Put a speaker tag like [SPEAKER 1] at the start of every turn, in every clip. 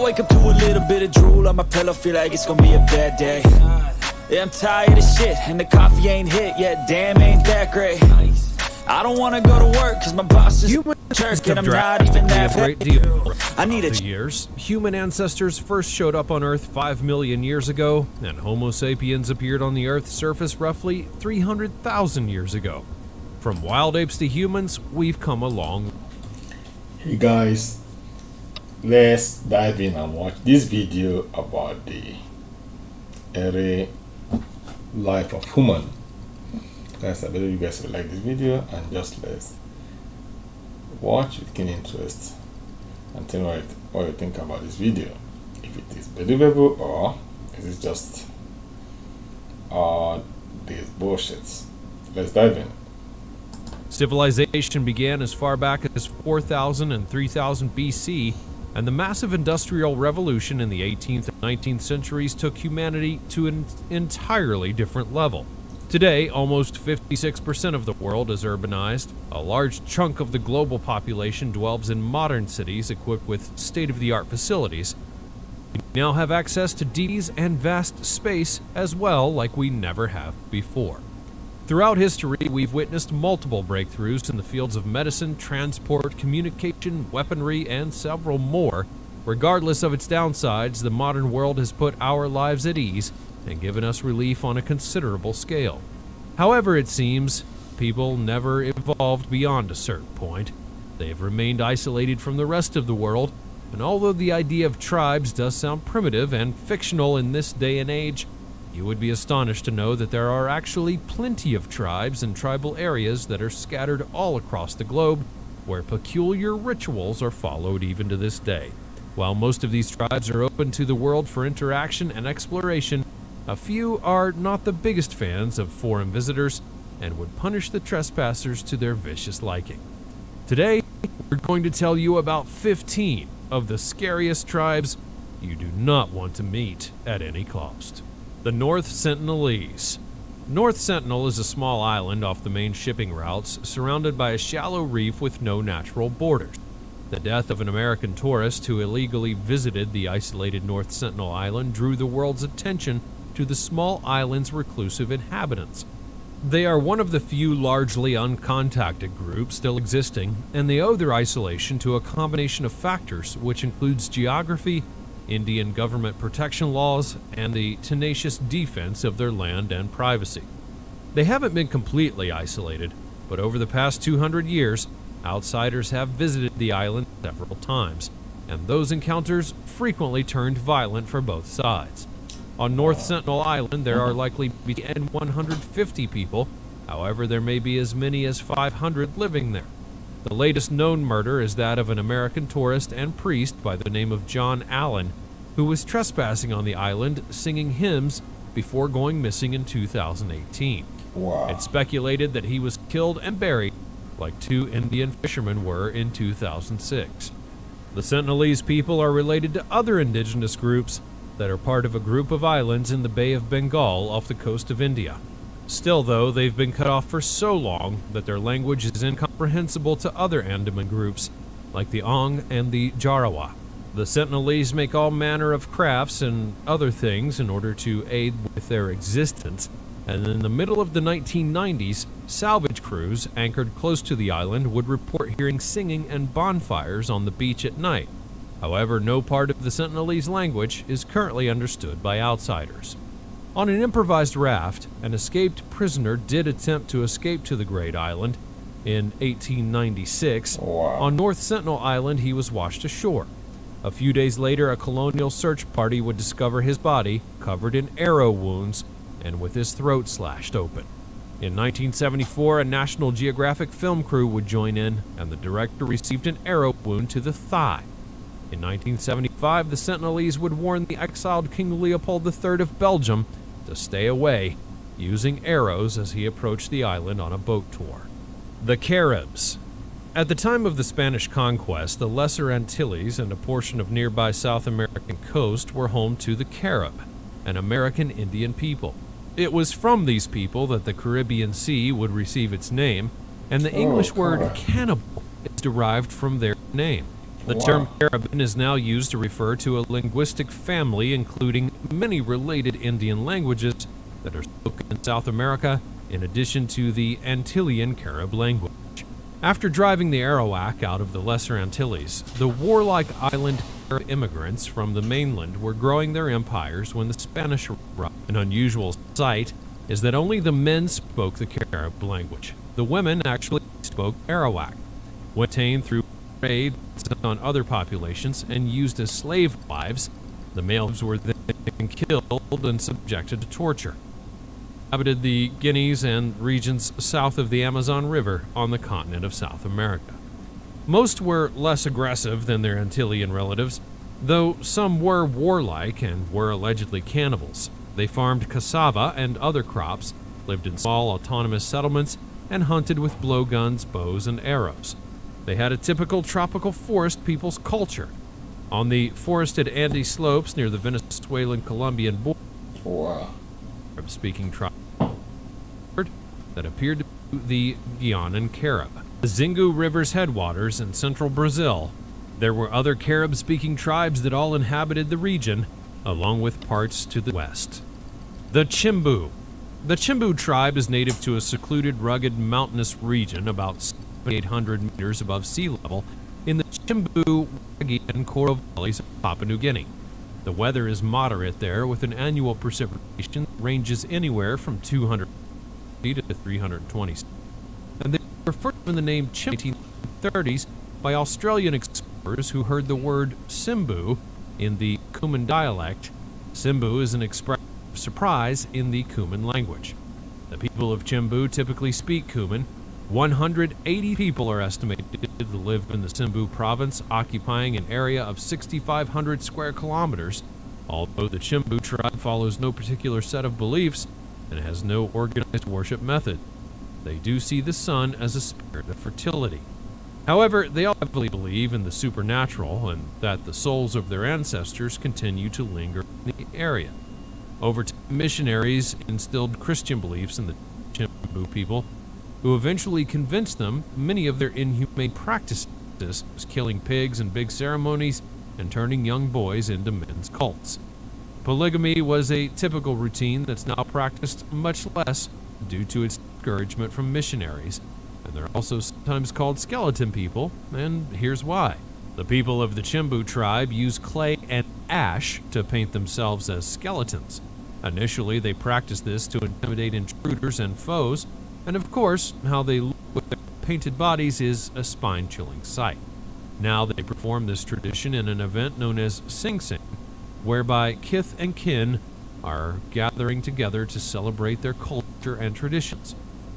[SPEAKER 1] I wake up to a little bit of drool on my pillow, feel like it's gonna be a bad day. Yeah, I'm tired of shit, and the coffee ain't hit yet, damn ain't that great. I don't wanna go to work, cause my boss is jerk, and I'm not even that
[SPEAKER 2] great deal.
[SPEAKER 1] I need a
[SPEAKER 2] years. Human ancestors first showed up on Earth 5 million years ago, and Homo sapiens appeared on the Earth's surface roughly 300,000 years ago. From wild apes to humans, we've come a long.
[SPEAKER 3] Hey guys, let's dive in and watch this video about the early life of human. Guys, I believe you guys will like this video, and just let's watch with keen interest and tell me what you think about this video. If it is believable or is it just these bullshits. Let's dive in.
[SPEAKER 2] Civilization began as far back as 4000 and 3000 BC, and the massive industrial revolution in the 18th and 19th centuries took humanity to an entirely different level. Today, almost 56% of the world is urbanized. A large chunk of the global population dwells in modern cities equipped with state-of-the-art facilities. We now have access to deeds and vast space as well, like we never have before. Throughout history, we've witnessed multiple breakthroughs in the fields of medicine, transport, communication, weaponry, and several more. Regardless of its downsides, the modern world has put our lives at ease and given us relief on a considerable scale. However, it seems people never evolved beyond a certain point. They have remained isolated from the rest of the world, and although the idea of tribes does sound primitive and fictional in this day and age, you would be astonished to know that there are actually plenty of tribes and tribal areas that are scattered all across the globe, where peculiar rituals are followed even to this day. While most of these tribes are open to the world for interaction and exploration, a few are not the biggest fans of foreign visitors and would punish the trespassers to their vicious liking. Today, we're going to tell you about 15 of the scariest tribes you do not want to meet at any cost. The North Sentinelese. North Sentinel is a small island off the main shipping routes, surrounded by a shallow reef with no natural borders. The death of an American tourist who illegally visited the isolated North Sentinel Island drew the world's attention to the small island's reclusive inhabitants. They are one of the few largely uncontacted groups still existing, and they owe their isolation to a combination of factors, which includes geography, Indian government protection laws, and the tenacious defense of their land and privacy. They haven't been completely isolated, but over the past 200 years, outsiders have visited the island several times, and those encounters frequently turned violent for both sides. On North Sentinel Island, there are likely between 150 people, however there may be as many as 500 living there. The latest known murder is that of an American tourist and priest by the name of John Allen, who was trespassing on the island singing hymns before going missing in 2018.
[SPEAKER 3] Wow.
[SPEAKER 2] It's speculated that he was killed and buried like two Indian fishermen were in 2006. The Sentinelese people are related to other indigenous groups that are part of a group of islands in the Bay of Bengal off the coast of India. Still, though, they've been cut off for so long that their language is incomprehensible to other Andaman groups, like the Ong and the Jarawa. The Sentinelese make all manner of crafts and other things in order to aid with their existence, and in the middle of the 1990s, salvage crews anchored close to the island would report hearing singing and bonfires on the beach at night. However, no part of the Sentinelese language is currently understood by outsiders. On an improvised raft, an escaped prisoner did attempt to escape to the Great Island in 1896.
[SPEAKER 3] Wow.
[SPEAKER 2] On North Sentinel Island, he was washed ashore. A few days later, a colonial search party would discover his body covered in arrow wounds and with his throat slashed open. In 1974, a National Geographic film crew would join in, and the director received an arrow wound to the thigh. In 1975, the Sentinelese would warn the exiled King Leopold III of Belgium to stay away, using arrows as he approached the island on a boat tour. The Caribs. At the time of the Spanish conquest, the Lesser Antilles and a portion of nearby South American coast were home to the Carib, an American Indian people. It was from these people that the Caribbean Sea would receive its name, and the English word cannibal is derived from their name. The
[SPEAKER 3] Wow.
[SPEAKER 2] term Caribbean is now used to refer to a linguistic family including many related Indian languages that are spoken in South America, in addition to the Antillean Carib language. After driving the Arawak out of the Lesser Antilles, the warlike island Carib immigrants from the mainland were growing their empires when the Spanish arrived. An unusual sight is that only the men spoke the Carib language. The women actually spoke Arawak, obtained through trade on other populations and used as slave wives. The males were then killed and subjected to torture. Inhabited the Guineas and regions south of the Amazon River on the continent of South America. Most were less aggressive than their Antillean relatives, though some were warlike and were allegedly cannibals. They farmed cassava and other crops, lived in small autonomous settlements, and hunted with blowguns, bows, and arrows. They had a typical tropical forest people's culture. On the forested Andes slopes near the Venezuelan-Colombian border,
[SPEAKER 3] Wow.
[SPEAKER 2] Arab-speaking tribe that appeared to be the Guianan Carib. The Xingu River's headwaters in central Brazil, there were other Carib-speaking tribes that all inhabited the region, along with parts to the west. The Chimbu. The Chimbu tribe is native to a secluded, rugged, mountainous region about 7,800 meters above sea level in the Chimbu, Wagi, and Kurubo valleys of Papua New Guinea. The weather is moderate there, with an annual precipitation that ranges anywhere from 200 to 320. And they were first given the name Chimbu in the 1930s by Australian explorers who heard the word Simbu in the Kuman dialect. Simbu is an expression of surprise in the Kuman language. The people of Chimbu typically speak Kuman. 180 people are estimated to live in the Chimbu province, occupying an area of 6,500 square kilometers. Although the Chimbu tribe follows no particular set of beliefs and has no organized worship method, they do see the sun as a spirit of fertility. However, they all heavily believe in the supernatural and that the souls of their ancestors continue to linger in the area. Over time, missionaries instilled Christian beliefs in the Chimbu people, who eventually convinced them many of their inhumane practices, killing pigs in big ceremonies and turning young boys into men's cults. Polygamy was a typical routine that's now practiced much less due to its discouragement from missionaries, and they're also sometimes called skeleton people, and here's why. The people of the Chimbu tribe use clay and ash to paint themselves as skeletons. Initially, they practiced this to intimidate intruders and foes, and of course, how they look with their painted bodies is a spine-chilling sight. Now they perform this tradition in an event known as Sing Sing, whereby kith and kin are gathering together to celebrate their culture and traditions.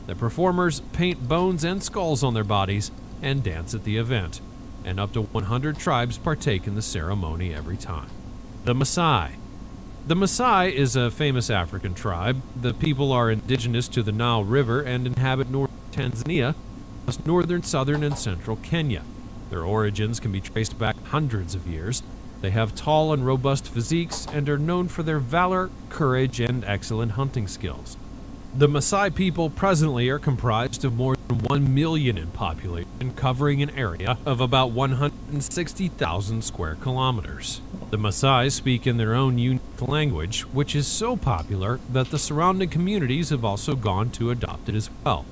[SPEAKER 2] The performers paint bones and skulls on their bodies and dance at the event, and up to 100 tribes partake in the ceremony every time. The Maasai. The Maasai is a famous African tribe. The people are indigenous to the Nile River and inhabit northern Tanzania, plus northern, southern, and central Kenya. Their origins can be traced back hundreds of years. They have tall and robust physiques and are known for their valor, courage, and excellent hunting skills. The Maasai people presently are comprised of more than 1 million in population, covering an area of about 160,000 square kilometers. The Maasai speak in their own unique language, which is so popular that the surrounding communities have also gone to adopt it as well.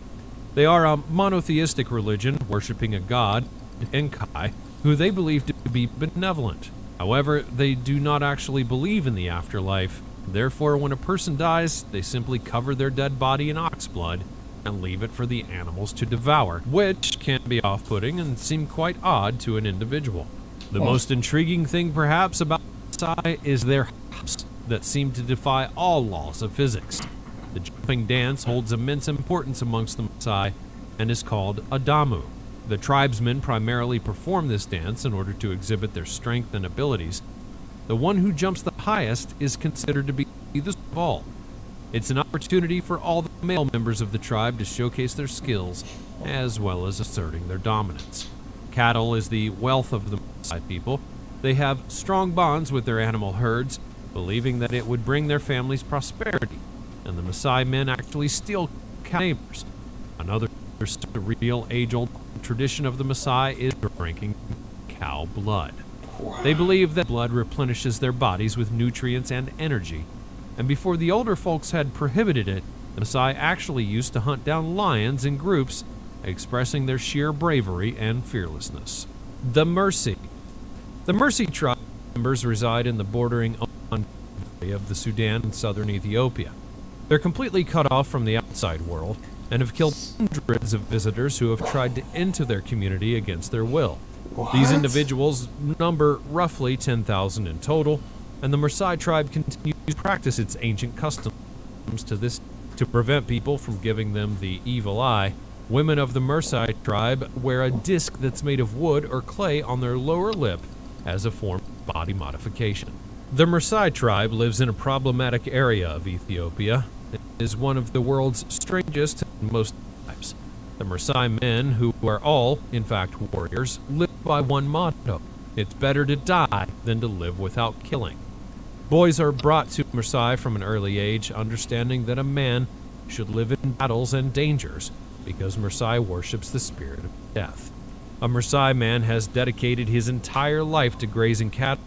[SPEAKER 2] They are a monotheistic religion, worshipping a god, Enkai, who they believe to be benevolent. However, they do not actually believe in the afterlife. Therefore, when a person dies, they simply cover their dead body in ox blood and leave it for the animals to devour, which can be off-putting and seem quite odd to an individual. The most intriguing thing perhaps about Maasai is their hops that seem to defy all laws of physics. The jumping dance holds immense importance amongst the Maasai and is called Adamu. The tribesmen primarily perform this dance in order to exhibit their strength and abilities. The one who jumps the highest is considered to be the best of all. It's an opportunity for all the male members of the tribe to showcase their skills, as well as asserting their dominance. Cattle is the wealth of the Maasai people. They have strong bonds with their animal herds, believing that it would bring their families prosperity, and the Maasai men actually steal cattle neighbors. Another real age-old tradition of the Maasai is drinking cow blood. They believe that blood replenishes their bodies with nutrients and energy, and before the older folks had prohibited it, the Maasai actually used to hunt down lions in groups, expressing their sheer bravery and fearlessness. The Merced. The Merced tribe members reside in the bordering area of the Sudan and southern Ethiopia. They're completely cut off from the outside world and have killed hundreds of visitors who have tried to enter their community against their will. These individuals number roughly 10,000 in total, and the Maasai tribe continues to practice its ancient customs to prevent people from giving them the evil eye. Women of the Maasai tribe wear a disc that's made of wood or clay on their lower lip as a form of body modification. The Maasai tribe lives in a problematic area of Ethiopia. It is one of the world's strangest and most tribes. The Maasai men, who are all, in fact, warriors, live by one motto: it's better to die than to live without killing. Boys are brought to Maasai from an early age, understanding that a man should live in battles and dangers, because Maasai worships the spirit of death. A Maasai man has dedicated his entire life to grazing cattle,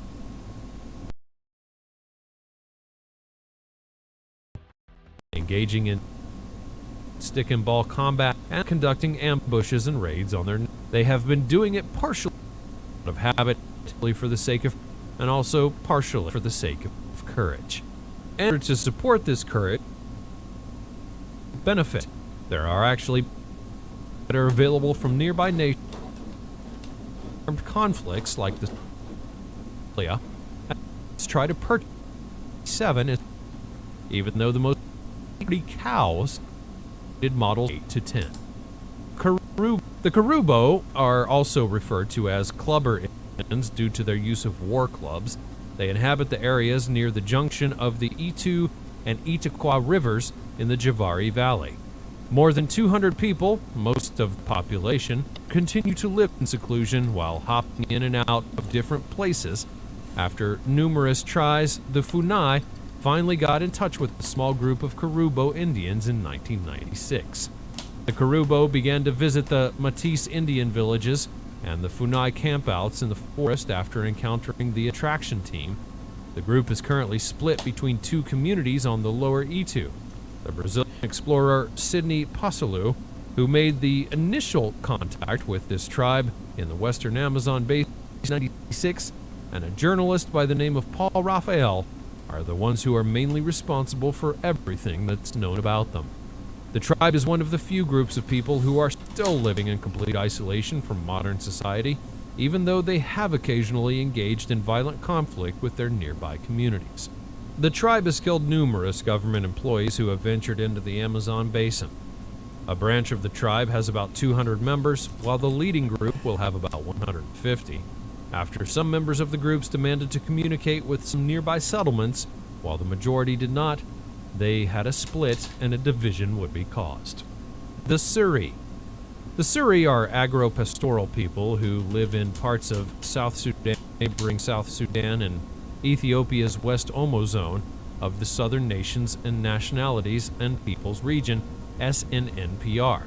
[SPEAKER 2] engaging in stick and ball combat, and conducting ambushes and raids on their. They have been doing it partially out of habit, partially for the sake of, and also partially for the sake of courage. And to support this courage benefit, there are actually that are available from nearby nations. Armed conflicts like the let's try to purchase 7, even though the most cows did models 8 to 10. The Kurubo are also referred to as clubber Indians due to their use of war clubs. They inhabit the areas near the junction of the Itu and Itakwa rivers in the Javari Valley. More than 200 people, most of the population, continue to live in seclusion while hopping in and out of different places. After numerous tries, the Funai finally got in touch with a small group of Kurubo Indians in 1996. The Kurubo began to visit the Matisse Indian villages and the Funai campouts in the forest after encountering the attraction team. The group is currently split between two communities on the lower Itu. The Brazilian explorer Sidney Passalu, who made the initial contact with this tribe in the western Amazon basin in 1996, and a journalist by the name of Paul Raphael are the ones who are mainly responsible for everything that's known about them. The tribe is one of the few groups of people who are still living in complete isolation from modern society, even though they have occasionally engaged in violent conflict with their nearby communities. The tribe has killed numerous government employees who have ventured into the Amazon basin. A branch of the tribe has about 200 members, while the leading group will have about 150. After some members of the groups demanded to communicate with some nearby settlements, while the majority did not, they had a split and a division would be caused. The Suri. The Suri are agro-pastoral people who live in parts of South Sudan, neighboring South Sudan and Ethiopia's West Omo zone of the Southern Nations and Nationalities and Peoples Region, SNNPR.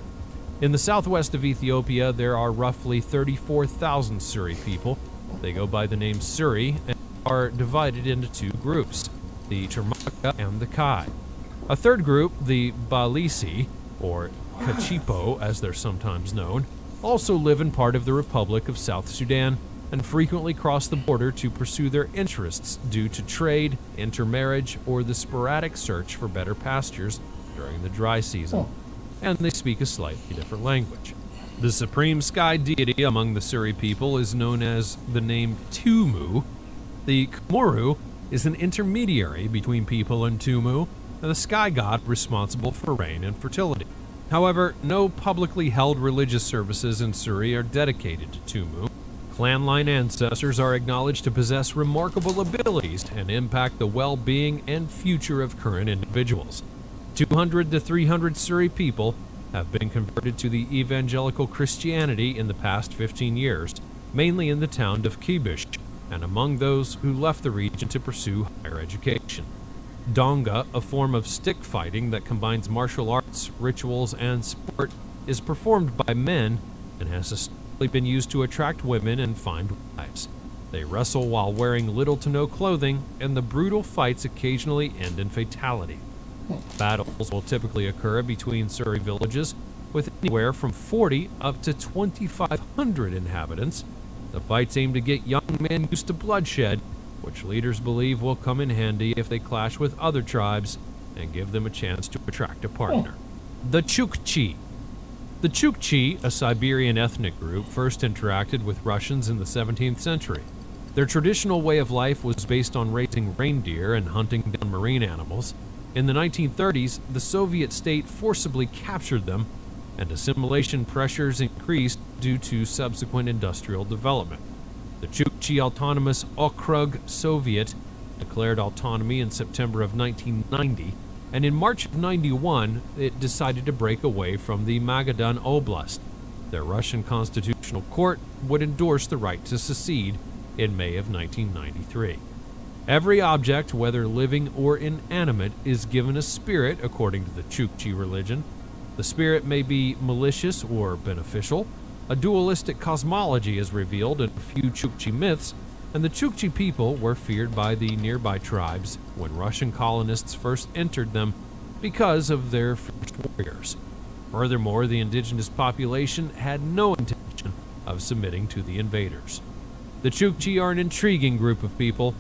[SPEAKER 2] In the southwest of Ethiopia, there are roughly 34,000 Suri people. They go by the name Suri and are divided into two groups, the Termaka and the Kai. A third group, the Balisi, or Kachipo as they're sometimes known, also live in part of the Republic of South Sudan and frequently cross the border to pursue their interests due to trade, intermarriage, or the sporadic search for better pastures during the dry season. And they speak a slightly different language. The supreme sky deity among the Suri people is known as the name Tumu. The Kumuru is an intermediary between people and Tumu, and the sky god responsible for rain and fertility. However, no publicly held religious services in Suri are dedicated to Tumu. Clan-line ancestors are acknowledged to possess remarkable abilities and impact the well-being and future of current individuals. 200 to 300 Suri people have been converted to the evangelical Christianity in the past 15 years, mainly in the town of Kibish, and among those who left the region to pursue higher education. Donga, a form of stick fighting that combines martial arts, rituals, and sport, is performed by men and has historically been used to attract women and find wives. They wrestle while wearing little to no clothing, and the brutal fights occasionally end in fatality. Battles will typically occur between Suri villages, with anywhere from 40 up to 2,500 inhabitants. The fights aim to get young men used to bloodshed, which leaders believe will come in handy if they clash with other tribes and give them a chance to attract a partner. The Chuchi. The Chuchi, a Siberian ethnic group, first interacted with Russians in the 17th century. Their traditional way of life was based on raising reindeer and hunting down marine animals. In the 1930s, the Soviet state forcibly captured them, and assimilation pressures increased due to subsequent industrial development. The Chuchi Autonomous Okrug Soviet declared autonomy in September of 1990, and in March of 91, it decided to break away from the Magadan Oblast. Their Russian Constitutional Court would endorse the right to secede in May of 1993. Every object, whether living or inanimate, is given a spirit according to the Chuchi religion. The spirit may be malicious or beneficial. A dualistic cosmology is revealed in a few Chuchi myths, and the Chuchi people were feared by the nearby tribes when Russian colonists first entered them because of their fierce warriors. Furthermore, the indigenous population had no intention of submitting to the invaders. The Chuchi are an intriguing group of people.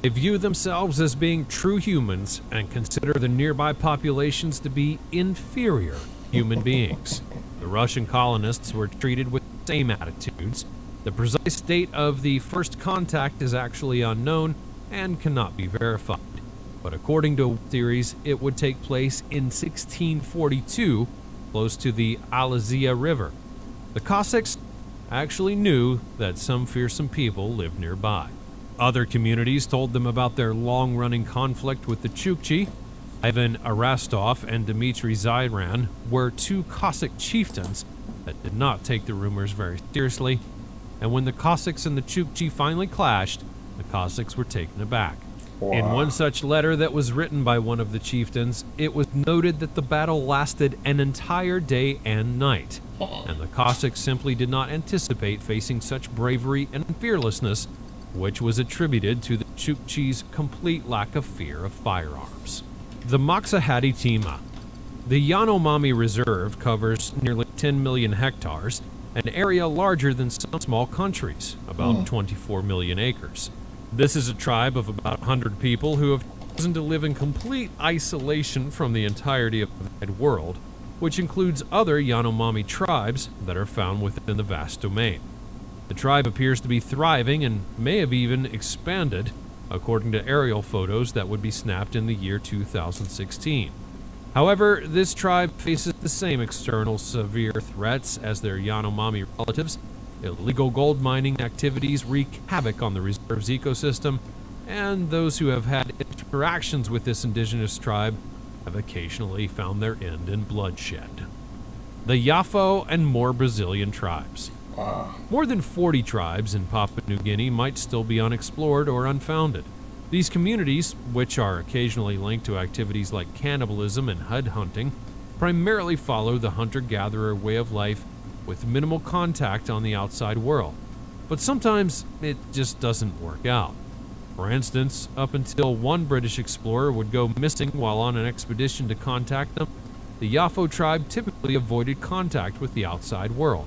[SPEAKER 2] They view themselves as being true humans and consider the nearby populations to be inferior human beings. The Russian colonists were treated with the same attitudes. The precise date of the first contact is actually unknown and cannot be verified. But according to theories, it would take place in 1642, close to the Alazia River. The Cossacks actually knew that some fearsome people lived nearby. Other communities told them about their long-running conflict with the Chuchi. Ivan Arastov and Dmitry Zairan were two Cossack chieftains that did not take the rumors very seriously, and when the Cossacks and the Chuchi finally clashed, the Cossacks were taken aback.
[SPEAKER 3] Wow.
[SPEAKER 2] In one such letter that was written by one of the chieftains, it was noted that the battle lasted an entire day and night, and the Cossacks simply did not anticipate facing such bravery and fearlessness, which was attributed to the Chuchi's complete lack of fear of firearms. The Maxahati-Tima. The Yanomami Reserve covers nearly 10 million hectares, an area larger than some small countries, about 24 million acres. This is a tribe of about 100 people who have chosen to live in complete isolation from the entirety of the wide world, which includes other Yanomami tribes that are found within the vast domain. The tribe appears to be thriving and may have even expanded, according to aerial photos that would be snapped in the year 2016. However, this tribe faces the same external severe threats as their Yanomami relatives. Illegal gold mining activities wreak havoc on the reserve's ecosystem, and those who have had interactions with this indigenous tribe have occasionally found their end in bloodshed. The Yafo and more Brazilian tribes.
[SPEAKER 3] Wow.
[SPEAKER 2] More than 40 tribes in Papua New Guinea might still be unexplored or unfounded. These communities, which are occasionally linked to activities like cannibalism and head hunting, primarily follow the hunter-gatherer way of life with minimal contact on the outside world. But sometimes it just doesn't work out. For instance, up until one British explorer would go missing while on an expedition to contact them, the Yafo tribe typically avoided contact with the outside world.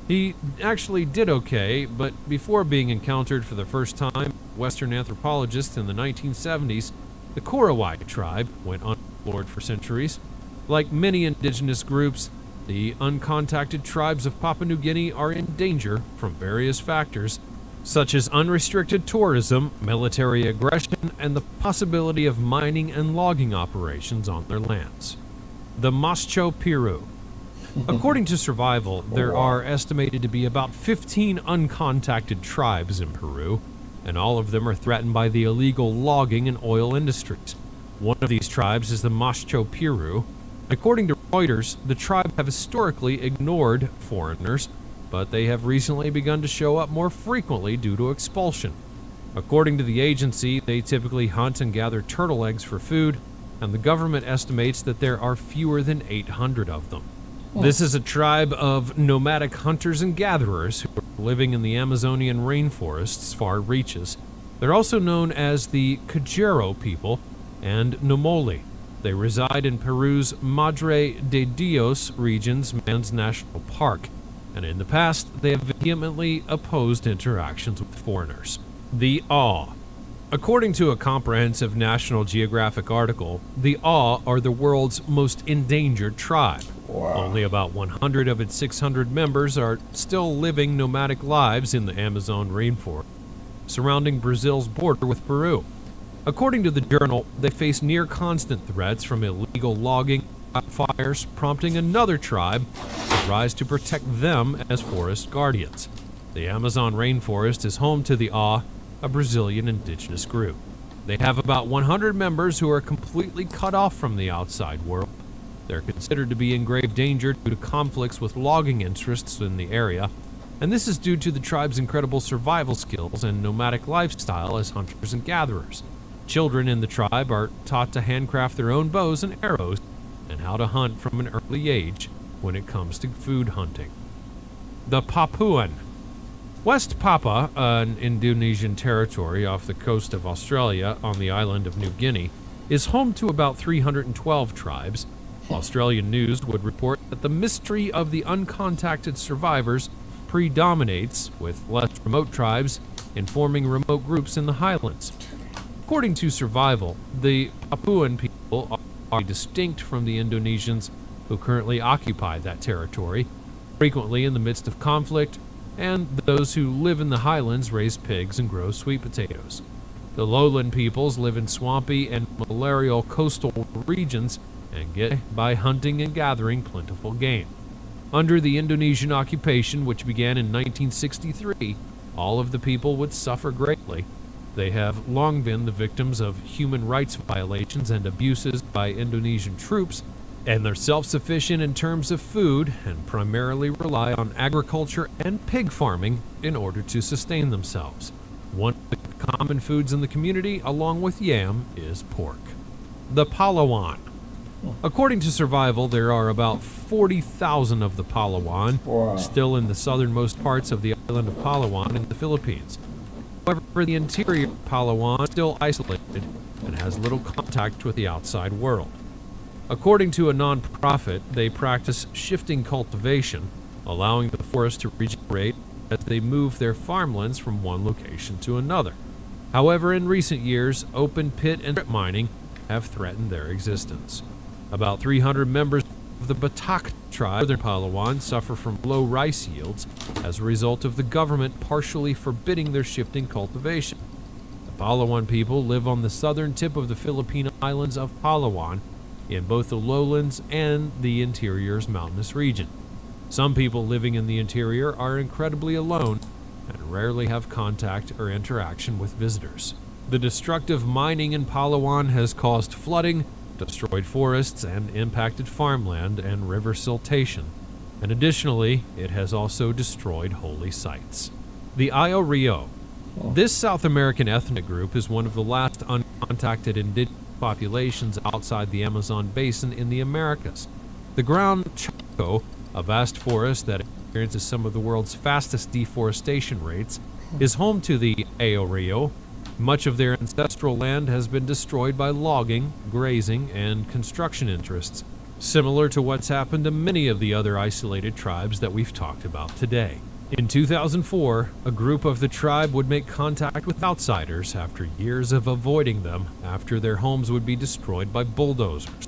[SPEAKER 2] He actually did okay, but before being encountered for the first time, Western anthropologists in the 1970s, the Kurubo tribe went unexplored for centuries. Like many indigenous groups, the uncontacted tribes of Papua New Guinea are in danger from various factors, such as unrestricted tourism, military aggression, and the possibility of mining and logging operations on their lands. The Macho Piru. According to Survival, there are estimated to be about 15 uncontacted tribes in Peru, and all of them are threatened by the illegal logging and oil industries. One of these tribes is the Macho Piru. According to Reuters, the tribe have historically ignored foreigners, but they have recently begun to show up more frequently due to expulsion. According to the agency, they typically hunt and gather turtle eggs for food, and the government estimates that there are fewer than 800 of them. This is a tribe of nomadic hunters and gatherers who are living in the Amazonian rainforest's far reaches. They're also known as the Cajero people and Nomoli. They reside in Peru's Madre de Dios region's Man's National Park, and in the past they have vehemently opposed interactions with foreigners. The Aw. According to a comprehensive National Geographic article, the Aw are the world's most endangered tribe.
[SPEAKER 3] Wow.
[SPEAKER 2] Only about 100 of its 600 members are still living nomadic lives in the Amazon rainforest, surrounding Brazil's border with Peru. According to the journal, they face near constant threats from illegal logging and fires, prompting another tribe to rise to protect them as forest guardians. The Amazon rainforest is home to the Aw, a Brazilian indigenous group. They have about 100 members who are completely cut off from the outside world. They're considered to be in grave danger due to conflicts with logging interests in the area, and this is due to the tribe's incredible survival skills and nomadic lifestyle as hunters and gatherers. Children in the tribe are taught to handcraft their own bows and arrows and how to hunt from an early age when it comes to food hunting. The Papuan. West Papua, an Indonesian territory off the coast of Australia on the island of New Guinea, is home to about 312 tribes. Australian news would report that the mystery of the uncontacted survivors predominates, with less remote tribes informing remote groups in the highlands. According to Survival, the Papuan people are distinct from the Indonesians who currently occupy that territory, frequently in the midst of conflict, and those who live in the highlands raise pigs and grow sweet potatoes. The lowland peoples live in swampy and malarial coastal regions and get by hunting and gathering plentiful game. Under the Indonesian occupation, which began in 1963, all of the people would suffer greatly. They have long been the victims of human rights violations and abuses by Indonesian troops, and they're self-sufficient in terms of food and primarily rely on agriculture and pig farming in order to sustain themselves. One of the common foods in the community, along with yam, is pork. The Palawan. According to Survival, there are about 40,000 of the Palawan still in the southernmost parts of the island of Palawan in the Philippines. However, the interior of Palawan is still isolated and has little contact with the outside world. According to a non-profit, they practice shifting cultivation, allowing the forest to regenerate as they move their farmlands from one location to another. However, in recent years, open pit and strip mining have threatened their existence. About 300 members of the Batak tribe, northern Palawan, suffer from low rice yields as a result of the government partially forbidding their shifting cultivation. The Palawan people live on the southern tip of the Filipino islands of Palawan, in both the lowlands and the interior's mountainous region. Some people living in the interior are incredibly alone and rarely have contact or interaction with visitors. The destructive mining in Palawan has caused flooding, destroyed forests, and impacted farmland and river siltation. And additionally, it has also destroyed holy sites. The Ayo Rio. This South American ethnic group is one of the last uncontacted indigenous populations outside the Amazon basin in the Americas. The ground Chaco, a vast forest that experiences some of the world's fastest deforestation rates, is home to the Ayo Rio. Much of their ancestral land has been destroyed by logging, grazing, and construction interests, similar to what's happened to many of the other isolated tribes that we've talked about today. In 2004, a group of the tribe would make contact with outsiders after years of avoiding them after their homes would be destroyed by bulldozers.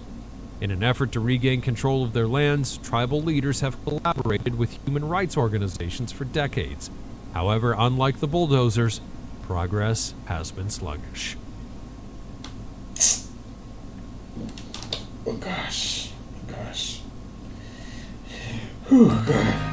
[SPEAKER 2] In an effort to regain control of their lands, tribal leaders have collaborated with human rights organizations for decades. However, unlike the bulldozers, progress has been sluggish.
[SPEAKER 3] Oh gosh. Whew, God.